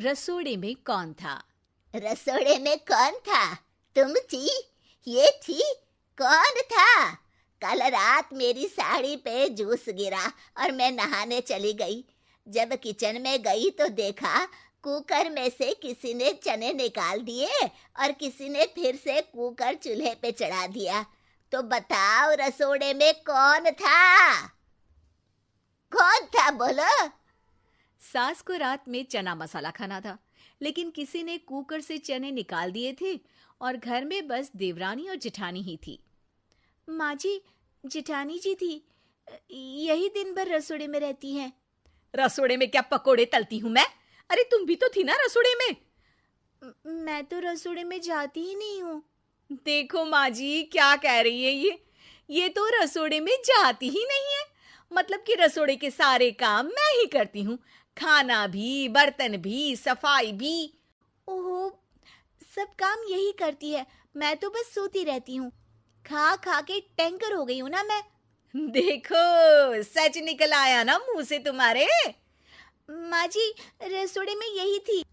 रसोड़े में कौन था? रसोड़े में कौन था? तुम थी? ये थी? कौन था? कल रात मेरी साड़ी पे जूस गिरा और मैं नहाने चली गई। जब किचन में गई तो देखा कुकर में से किसी ने चने निकाल दिए और किसी ने फिर से कुकर चूल्हे पे चढ़ा दिया। तो बताओ रसोड़े में कौन था? कौन था बोलो? सास को रात में चना मसाला खाना था, लेकिन किसी ने कुकर से चने निकाल दिए थे और घर में बस देवरानी और जेठानी ही थी। माँ जी, जेठानी जी थी, यही दिन भर रसोड़े में रहती हैं। रसोड़े में क्या पकोड़े तलती हूँ मैं? अरे तुम भी तो थी ना रसोड़े में। मैं तो रसोड़े में जाती ही नहीं हूँ। देखो माँ जी क्या कह रही है ये तो रसोड़े में जाती ही नहीं है। मतलब कि रसोड़े के सारे काम मैं ही करती हूँ, खाना भी, बर्तन भी, सफाई भी। ओहो, सब काम यही करती है, मैं तो बस सोती रहती हूँ। खा खा के टैंकर हो गई हूँ ना मैं। देखो सच निकल आया ना मुंह से तुम्हारे। माँ जी, रसोड़े में यही थी।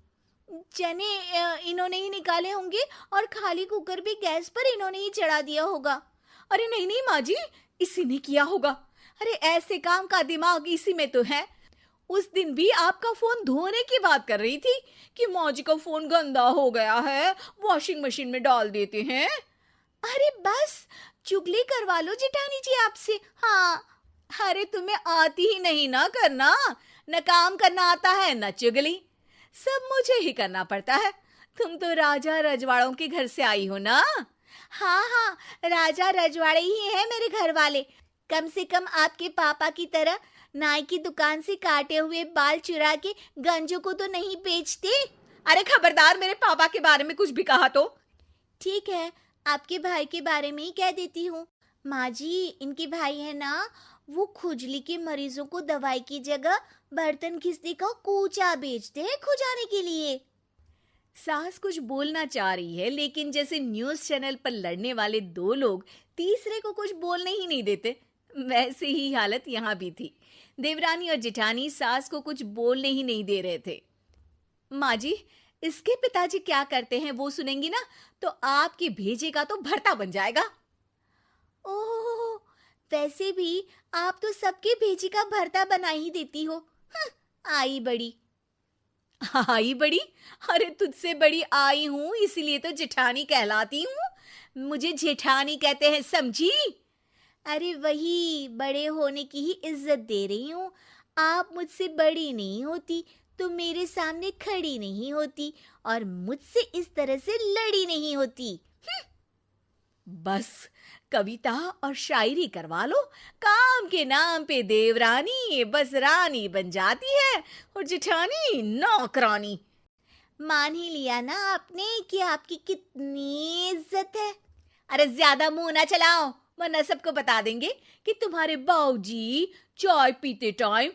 चने इन्होंने ही निकाले होंगे और खाली कुकर भी गैस पर इन्होंने ही चढ़ा दिया होगा। अरे नहीं नहीं माँ जी, इसी ने किया होगा। अरे ऐसे काम का दिमाग इसी में तो है। उस दिन भी आपका फोन धोने की बात कर रही थी कि मौजी का फोन गंदा हो गया है, वॉशिंग मशीन में डाल देते हैं। अरे बस, चुगली करवा लो जेठानी जी आपसे। हाँ, अरे तुम्हें आती ही नहीं ना करना, न काम करना आता है न चुगली, सब मुझे ही करना पड़ता है। तुम तो राजा रजवाड़ों के घर से आई हो ना। हाँ हाँ, राजा रजवाड़े ही हैं मेरे घर वाले। कम से कम आपके पापा की तरह नाई की दुकान से काटे हुए बाल चुरा के गंजों को तो नहीं बेचते। अरे खबरदार मेरे पापा के बारे में कुछ भी कहा तो। ठीक है, आपके भाई के बारे में ही कह देती हूँ। माँ जी, इनके भाई है ना, वो खुजली के मरीजों को दवाई की जगह बर्तन घिसने का कूचा बेचते हैं खुजाने के लिए। सास कुछ बोलना चाह रही है, लेकिन जैसे न्यूज़ चैनल पर लड़ने वाले दो लोग तीसरे को कुछ बोलने ही नहीं देते, वैसे ही हालत यहाँ भी थी। देवरानी और जेठानी सास को कुछ बोलने ही नहीं दे रहे थे। माँ जी, इसके पिताजी क्या करते हैं वो सुनेंगी ना तो आपके भेजे का तो भरता बन जाएगा। ओह, वैसे भी आप तो सबके भेजी का भरता बना ही देती हो। आई बड़ी। आई बड़ी? अरे तुझसे बड़ी आई हूं, इसलिए तो जेठानी कहलाती हूँ। मुझे जेठानी कहते हैं, समझी? अरे वही, बड़े होने की ही इज्जत दे रही हूँ। आप मुझसे बड़ी नहीं होती तो मेरे सामने खड़ी नहीं होती और मुझसे इस तरह से लड़ी नहीं होती। बस कविता और शायरी करवा लो, काम के नाम पे देवरानी बस रानी बन जाती है और जेठानी नौकरानी। मान ही लिया ना आपने कि आपकी कितनी इज्जत है। अरे ज्यादा मुंह ना चलाओ, वरना सबको बता देंगे कि तुम्हारे बाऊजी चाय पीते टाइम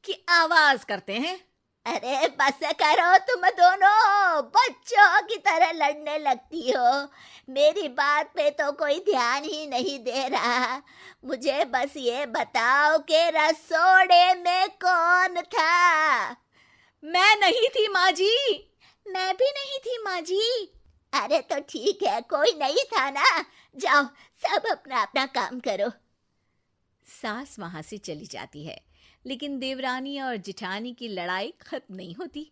की आवाज करते हैं। अरे बस करो, तुम दोनों बच्चों की तरह लड़ने लगती हो। मेरी बात पे तो कोई ध्यान ही नहीं दे रहा। मुझे बस ये बताओ कि रसोड़े में कौन था? मैं नहीं थी माँ जी। मैं भी नहीं थी माँ जी। अरे तो ठीक है, कोई नहीं था ना। जाओ सब अपना अपना काम करो। सास वहां से चली जाती है, लेकिन देवरानी और जेठानी की लड़ाई खत्म नहीं होती।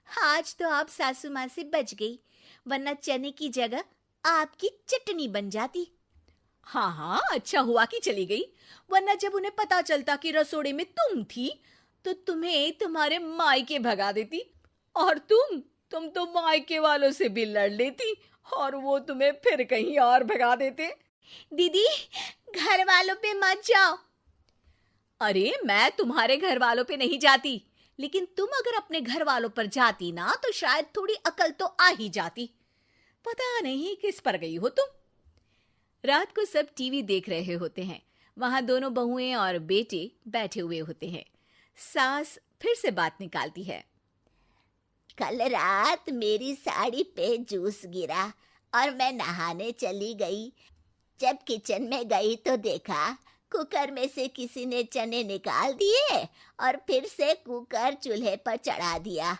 आज तो आप सासू माँ से बच गई, वरना चने की जगह आपकी चटनी बन जाती। हाँ हाँ, अच्छा हुआ कि चली गई, वरना जब उन्हें पता चलता कि रसोड़े में तुम थी तो तुम्हें तुम्हारे मायके भगा देती, और तुम तो मायके वालों से भी लड़ लेती और वो तुम्हें फिर कहीं और भगा देते। दीदी, घर वालों पे मत जाओ। अरे मैं तुम्हारे घर वालों पे नहीं जाती, लेकिन तुम अगर अपने घर वालों पर जाती ना तो शायद थोड़ी अकल तो आ ही जाती। पता नहीं किस पर गई हो तुम। रात को सब टीवी देख रहे होते हैं। वहां दोनों बहुएं और बेटे बैठे हुए होते हैं। सास फिर से बात निकालती है। कल रात मेरी साड़ी पे जूस गिरा और मैं नहाने चली गई। जब किचन में गई तो देखा कुकर में से किसी ने चने निकाल दिए और फिर से कुकर चूल्हे पर चढ़ा दिया।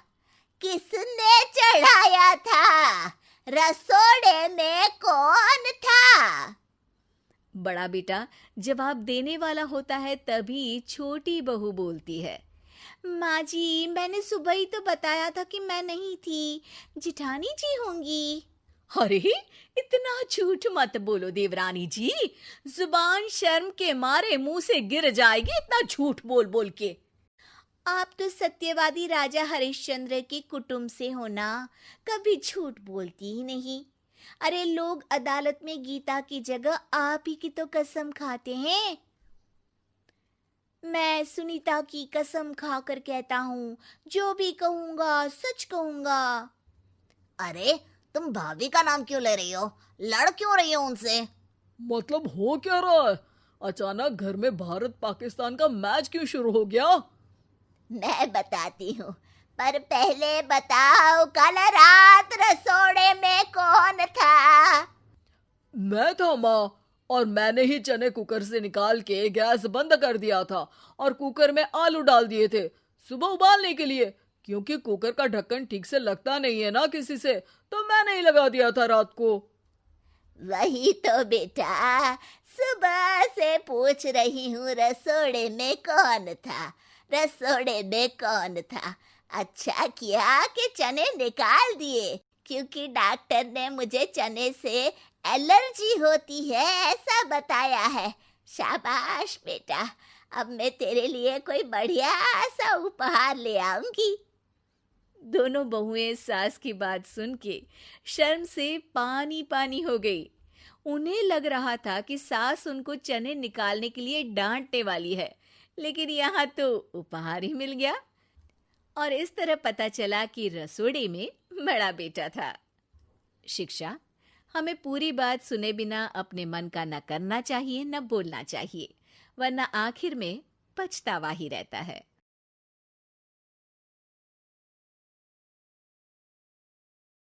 किसने चढ़ाया था? रसोड़े में कौन था? बड़ा बेटा जवाब देने वाला होता है तभी छोटी बहू बोलती है। माँ जी, मैंने सुबह ही तो बताया था कि मैं नहीं थी, जिठानी जी होंगी। अरे इतना झूठ मत बोलो देवरानी जी, जुबान शर्म के मारे मुंह से गिर जाएगी इतना झूठ बोल बोल के। आप तो सत्यवादी राजा हरिश्चंद्र के कुटुंब से हो ना, कभी झूठ बोलती ही नहीं। अरे लोग अदालत में गीता की जगह आप ही की तो कसम खाते हैं। मैं सुनीता की कसम खाकर कहता हूँ, जो भी कहूँगा सच कहूँगा। अरे तुम भाभी का नाम क्यों ले रही हो? लड़ क्यों रही हो उनसे? मतलब हो क्या रहा है? अचानक घर में भारत पाकिस्तान का मैच क्यों शुरू हो गया? मैं बताती हूँ, पर पहले बताओ कल रात रसोड़े में कौन था? मैं था माँ, और मैंने ही चने कुकर से निकाल के गैस बंद कर दिया था और कुकर में आलू डाल दिए थे सुबह उबालने के लिए, क्योंकि कुकर का ढक्कन ठीक से लगता नहीं है ना किसी से, तो मैंने ही लगा दिया था रात को। वही तो बेटा, सुबह से पूछ रही हूँ रसोड़े में कौन था, रसोड़े में कौन था। अच्छा किया कि चने निकाल दिए, क्योंकि डॉक्टर ने मुझे चने से एलर्जी होती है ऐसा बताया है। शाबाश बेटा, अब मैं तेरे लिए कोई बढ़िया सा उपहार ले आऊंगी। दोनों बहुएं सास की बात सुन के शर्म से पानी पानी हो गई। उन्हें लग रहा था कि सास उनको चने निकालने के लिए डांटने वाली है, लेकिन यहाँ तो उपहार ही मिल गया। और इस तरह पता चला कि रसोड़े में बड़ा बेटा था। शिक्षा: हमें पूरी बात सुने बिना अपने मन का न करना चाहिए न बोलना चाहिए, वरना आखिर में पछतावा ही रहता है।